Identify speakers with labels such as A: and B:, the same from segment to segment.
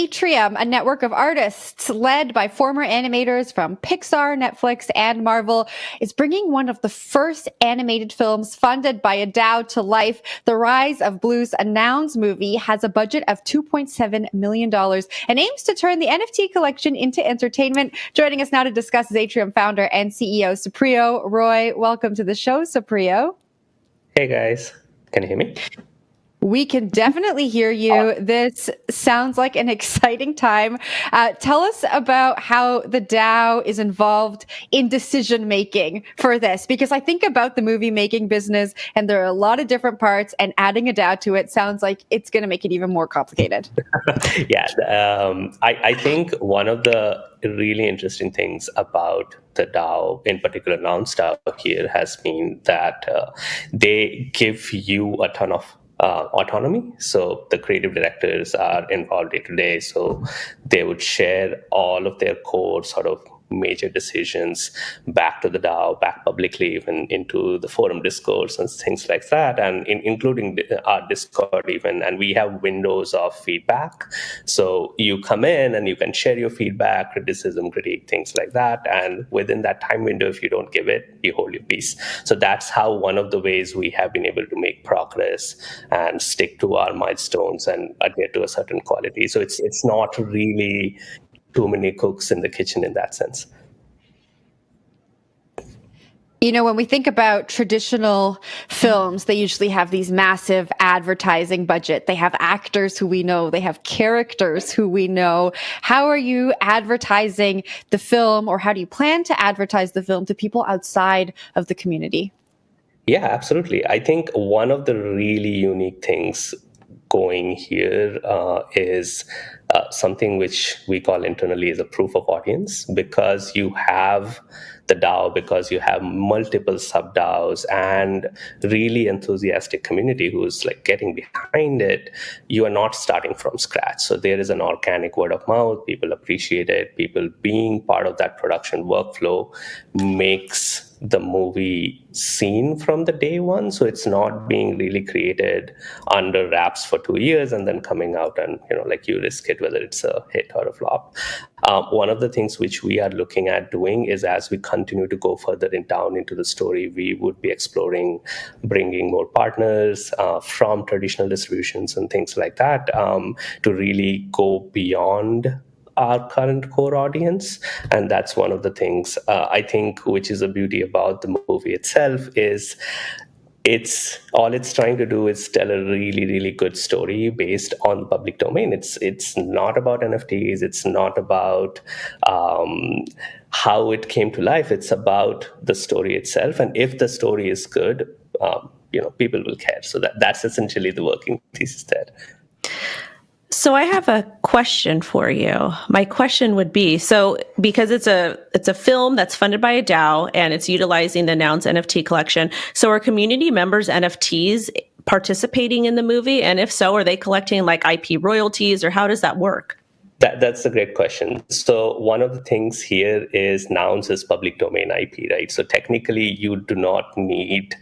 A: Atrium, a network of artists led by former animators from Pixar, Netflix, and Marvel, is bringing one of the first animated films funded by a DAO to life. The Rise of Blues, a Nouns movie, has a budget of $2.7 million and aims to turn the NFT collection into entertainment. Joining us now to discuss is Atrium founder and CEO Supriyo Roy. Welcome to the show, Supriyo.
B: Hey guys, can you hear me?
A: We can definitely hear you. This sounds like an exciting time. Tell us about how the DAO is involved in decision making for this, because I think about the movie making business and there are a lot of different parts, and adding a DAO to it sounds like it's going to make it even more complicated.
B: I think one of the really interesting things about the DAO, in particular NounsDAO here, has been that they give you a ton of autonomy. So the creative directors are involved day to day. So they would share all of their core sort of major decisions back to the DAO, back publicly, even into the forum discourse and things like that, and including our Discord even. And we have windows of feedback. So you come in and you can share your feedback, criticism, critique, things like that. And within that time window, if you don't give it, you hold your peace. So that's how one of the ways we have been able to make progress and stick to our milestones and adhere to a certain quality. So it's not really too many cooks in the kitchen in that sense.
A: You know, when we think about traditional films, they usually have these massive advertising budget. They have actors who we know. They have characters who we know. How are you advertising the film, or how do you plan to advertise the film to people outside of the community?
B: Yeah, absolutely. I think one of the really unique things going here is something which we call internally as a proof of audience, because you have the DAO, because you have multiple sub-DAOs and really enthusiastic community who's like getting behind it. You are not starting from scratch. So there is an organic word of mouth. People appreciate it. People being part of that production workflow makes the movie seen from the day one. So it's not being really created under wraps for 2 years and then coming out and, like you risk it, whether it's a hit or a flop. One of the things which we are looking at doing is, as we continue to go further down into the story, we would be exploring bringing more partners from traditional distributions and things like that to really go beyond our current core audience. And that's one of the things I think which is the beauty about the movie itself is it's trying to do is tell a really, really good story based on the public domain. It's not about NFTs. It's not about how it came to life. It's about the story itself. And if the story is good, people will care. So that's essentially the working thesis there.
C: So I have a question for you. My question would be, so because it's a film that's funded by a DAO and it's utilizing the Nouns NFT collection, so are community members NFTs participating in the movie? And if so, are they collecting like IP royalties, or how does that work?
B: That's a great question. So one of the things here is Nouns is public domain IP, right? So technically you do not need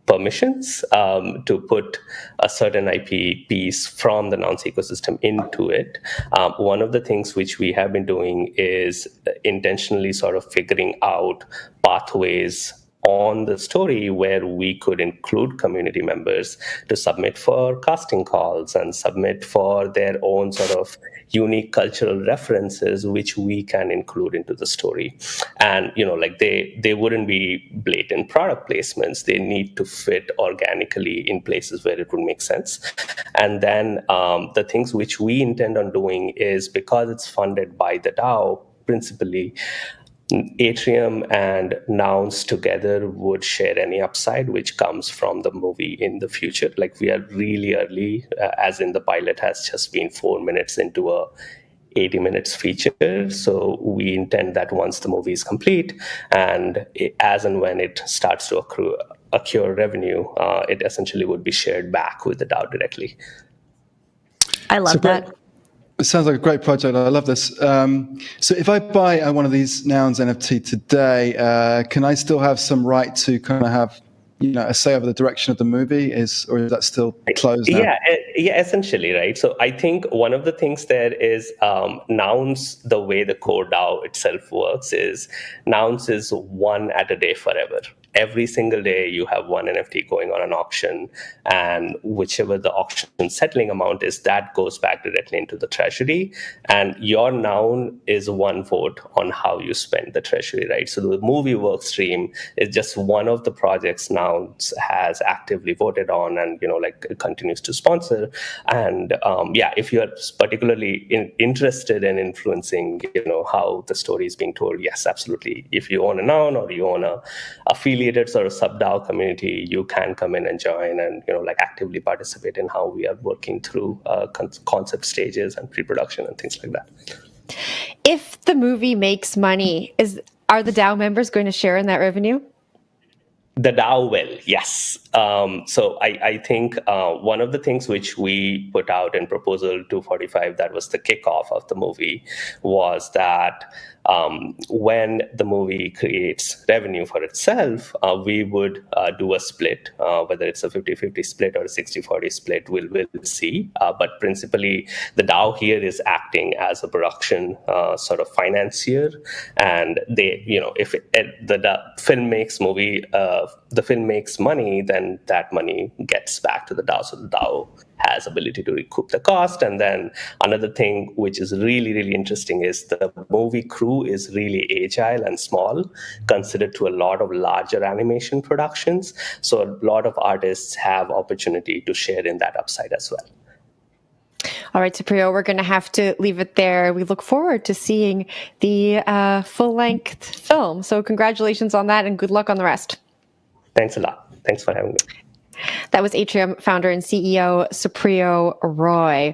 B: permissions to put a certain IP piece from the Nouns ecosystem into it. One of the things which we have been doing is intentionally sort of figuring out pathways on the story where we could include community members to submit for casting calls and submit for their own sort of unique cultural references, which we can include into the story. And, they wouldn't be blatant product placements. They need to fit organically in places where it would make sense. And then the things which we intend on doing is, because it's funded by the DAO, principally, Atrium and Nouns together would share any upside which comes from the movie in the future. Like, we are really early, as in the pilot has just been 4 minutes into a 80 minutes feature. So we intend that once the movie is complete and as and when it starts to accrue revenue, it essentially would be shared back with the DAO directly.
C: I love that.
D: It sounds like a great project. I love this. So if I buy one of these Nouns NFT today, can I still have some right to kind of have a say over the direction of the movie, or is that still closed now?
B: Yeah, Yeah, essentially, right? So I think one of the things there is Nouns, the way the core DAO itself works is Nouns is one at a day forever. Every single day you have one NFT going on an auction, and whichever the auction settling amount is, that goes back directly into the treasury. And your noun is one vote on how you spend the treasury, right? So the movie work stream is just one of the projects Nouns has actively voted on and, continues to sponsor. And if you're particularly interested in influencing, how the story is being told, yes, absolutely. If you own a noun or you own a affiliated sort of sub-DAO community, you can come in and join and, actively participate in how we are working through concept stages and pre-production and things like that.
A: If the movie makes money, are the DAO members going to share in that revenue?
B: The DAO will, yes. So I think one of the things which we put out in Proposal 245, that was the kickoff of the movie, was that when the movie creates revenue for itself, we would do a split, whether it's a 50-50 split or a 60-40 split, we'll see. But principally, the DAO here is acting as a production sort of financier. And they, if the film makes the film makes money, then that money gets back to the DAO. So the DAO has ability to recoup the cost. And then another thing which is really, really interesting is the movie crew is really agile and small, considered to a lot of larger animation productions. So a lot of artists have opportunity to share in that upside as well.
A: All right, Supriyo, we're going to have to leave it there. We look forward to seeing the full-length film. So congratulations on that and good luck on the rest.
B: Thanks a lot. Thanks for having me.
A: That was Atrium founder and CEO Supriyo Roy.